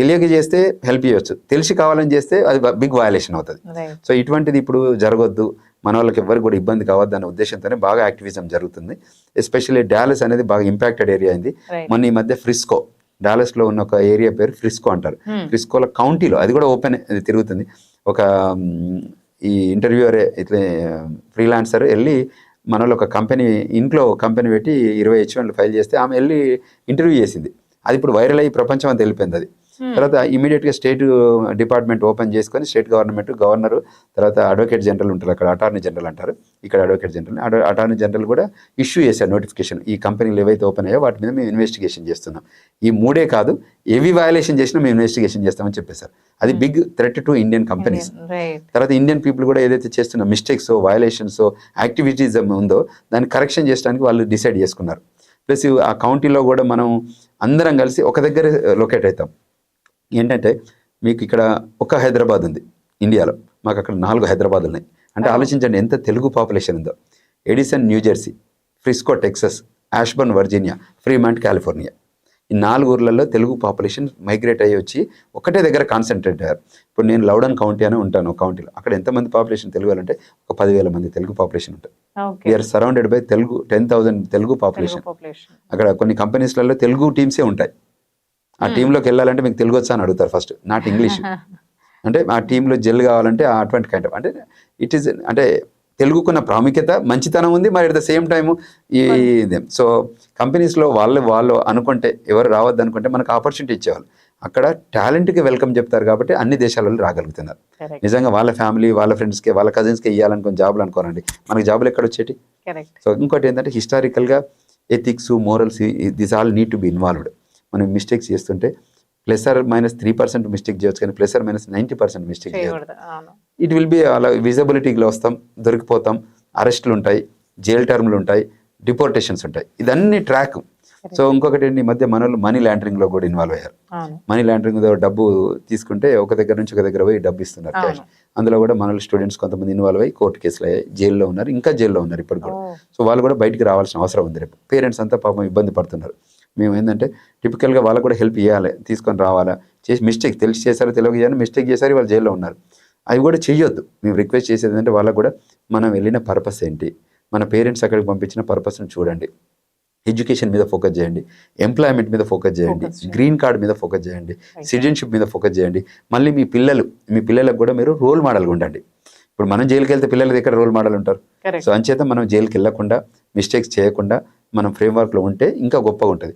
తెలియక చేస్తే హెల్ప్ చేయొచ్చు, తెలిసి కావాలని చేస్తే అది బిగ్ వయలేషన్ అవుతుంది. సో ఇటువంటిది ఇప్పుడు జరగొద్దు, మన వాళ్ళకి ఎవరికి కూడా ఇబ్బంది కావద్దు అనే ఉద్దేశంతోనే బాగా యాక్టివిజం జరుగుతుంది. ఎస్పెషల్లీ డాలస్ అనేది బాగా ఇంపాక్టెడ్ ఏరియా అయింది. మొన్న ఈ మధ్య ఫ్రిస్కో, డాలస్లో ఉన్న ఒక ఏరియా పేరు ఫ్రిస్కో అంటారు. ఫ్రిస్కోలో కౌంటీలో అది కూడా ఓపెన్ తిరుగుతుంది. ఒక ఈ ఇంటర్వ్యూవరే ఇట్లా ఫ్రీలాన్సర్ వెళ్ళి మన వాళ్ళు ఒక కంపెనీ ఇంట్లో కంపెనీ పెట్టి 20 H1 ఫైల్ చేస్తే ఆమె వెళ్ళి ఇంటర్వ్యూ చేసింది. అది ఇప్పుడు వైరల్ అయ్యి ప్రపంచం అంతా వెళ్ళిపోయింది అది. తర్వాత ఇమీడియట్గా స్టేట్ డిపార్ట్మెంట్ ఓపెన్ చేసుకొని స్టేట్ గవర్నమెంట్, గవర్నరు, తర్వాత అడ్వకేట్ జనరల్ ఉంటారు అక్కడ, అటార్నీ జనరల్ అంటారు ఇక్కడ, అడ్వకేట్ జనరల్, అటార్నీ జనరల్ కూడా ఇష్యూ చేశారు నోటిఫికేషన్. ఈ కంపెనీలు ఏవైతే ఓపెన్ అయ్యో వాటి మీద మేము ఇన్వెస్టిగేషన్ చేస్తున్నాం. ఈ 3 కాదు, ఏవి వయలేషన్ చేసినా మేము ఇన్వెస్టిగేషన్ చేస్తామని చెప్పేశారు. అది big threat to Indian companies. తర్వాత ఇండియన్ పీపుల్ కూడా ఏదైతే చేస్తున్న మిస్టేక్స్, వయలేషన్స్, యాక్టివిటీస్ ఉందో దాన్ని కరెక్షన్ చేయడానికి వాళ్ళు డిసైడ్ చేసుకున్నారు. ప్లస్ ఆ కౌంటీలో కూడా మనం అందరం కలిసి ఒక దగ్గర లొకేట్ అవుతాం. ఏంటంటే మీకు ఇక్కడ ఒక హైదరాబాద్ ఉంది ఇండియాలో, మాకు అక్కడ 4 హైదరాబాద్ ఉన్నాయి. అంటే ఆలోచించండి ఎంత తెలుగు పాపులేషన్ ఉందో. Edison New Jersey, Frisco Texas, Ashburn Virginia, Fremont California, ఈ 4 ఊర్లలో తెలుగు పాపులేషన్ మైగ్రేట్ అయ్యి వచ్చి ఒకటే దగ్గర కాన్సన్ట్రేట్ అయ్యారు. ఇప్పుడు నేను లౌడన్ కౌంటీ అని ఉంటాను, కౌంటీలో అక్కడ ఎంతమంది పాపులేషన్ తెలుగు అంటే ఒక 10,000 మంది తెలుగు పాపులేషన్ ఉంటుంది. We're surrounded by Telugu 10,000 Telugu population. అక్కడ కొన్ని కంపెనీస్లలో తెలుగు టీమ్సే ఉంటాయి. ఆ టీంలోకి వెళ్ళాలంటే మీకు తెలుగు వచ్చా అని అడుగుతారు ఫస్ట్, నాట్ ఇంగ్లీష్. అంటే ఆ టీంలో జెల్ కావాలంటే అటువంటి కైండ్ ఆఫ్, అంటే ఇట్ ఈస్, అంటే తెలుగుకున్న ప్రాముఖ్యత, మంచితనం ఉంది, మరి అట్ ద సేమ్ టైము ఈ సో కంపెనీస్లో వాళ్ళు అనుకుంటే, ఎవరు రావద్దు అనుకుంటే మనకు ఆపర్చునిటీ ఇచ్చేవాళ్ళు. అక్కడ టాలెంట్కి వెల్కమ్ చెప్తారు కాబట్టి అన్ని దేశాలలో రాగలుగుతున్నారు. నిజంగా వాళ్ళ ఫ్యామిలీ, వాళ్ళ ఫ్రెండ్స్కి, వాళ్ళ కజిన్స్కి ఇవ్వాలనుకుని జాబులు అనుకోరండి, మనకి జాబులు ఎక్కడ వచ్చేటి. సో ఇంకోటి ఏంటంటే హిస్టారికల్గా ethics, morals, this all need to be involved. మనం మిస్టేక్స్ చేస్తుంటే +-3% మిస్టేక్ చేయొచ్చు, కానీ +-90% మిస్టేక్ చేయొచ్చు. ఇట్ విల్ బి అలా విజిబిలిటీలో వస్తాం, దొరికిపోతాం, అరెస్టులు ఉంటాయి, జైల్ టర్మ్లు ఉంటాయి, డిపోర్టేషన్స్ ఉంటాయి, ఇదన్నీ ట్రాక్. సో ఇంకొకటి ఈ మధ్య మనోళ్ళు మనీ లాండరింగ్లో కూడా ఇన్వాల్వ్ అయ్యారు. మనీ లాండరింగ్ డబ్బు తీసుకుంటే ఒక దగ్గర నుంచి ఒక దగ్గర పోయి డబ్బు ఇస్తున్నారు క్యాష్. అందులో కూడా మనోళ్ళు స్టూడెంట్స్ కొంతమంది ఇన్వాల్వ్ అయ్యి కోర్టు కేసులు అయ్యాయి, జైల్లో ఉన్నారు, ఇంకా జైల్లో ఉన్నారు ఇప్పుడు కూడా. సో వాళ్ళు కూడా బయటికి రావాల్సిన అవసరం ఉంది. రేపు పేరెంట్స్ అంతా పాపం ఇబ్బంది పడుతున్నారు. మేము ఏంటంటే టిపికల్గా వాళ్ళకు కూడా హెల్ప్ చేయాలి, తీసుకొని రావాలా, చేసి మిస్టేక్ తెలిసి చేశారో తెలియజేయాలి, మిస్టేక్ చేశారు వాళ్ళు జైల్లో ఉన్నారు, అవి కూడా చెయ్యొద్దు. మేము రిక్వెస్ట్ చేసేది ఏంటంటే వాళ్ళకు కూడా మనం వెళ్ళిన పర్పస్ ఏంటి, మన పేరెంట్స్ అక్కడికి పంపించిన పర్పస్ని చూడండి, ఎడ్యుకేషన్ మీద ఫోకస్ చేయండి, ఎంప్లాయ్మెంట్ మీద ఫోకస్ చేయండి, గ్రీన్ కార్డ్ మీద ఫోకస్ చేయండి, సిటిజన్షిప్ మీద ఫోకస్ చేయండి. మళ్ళీ మీ పిల్లలకు కూడా మీరు రోల్ మోడల్గా ఉండండి. ఇప్పుడు మనం జైలుకి వెళ్తే పిల్లల దగ్గర రోల్ మోడల్ ఉంటారు. సో అంచేత మనం జైలుకి వెళ్ళకుండా, మిస్టేక్స్ చేయకుండా మనం ఫ్రేమ్వర్క్లో ఉంటే ఇంకా గొప్పగా ఉంటుంది.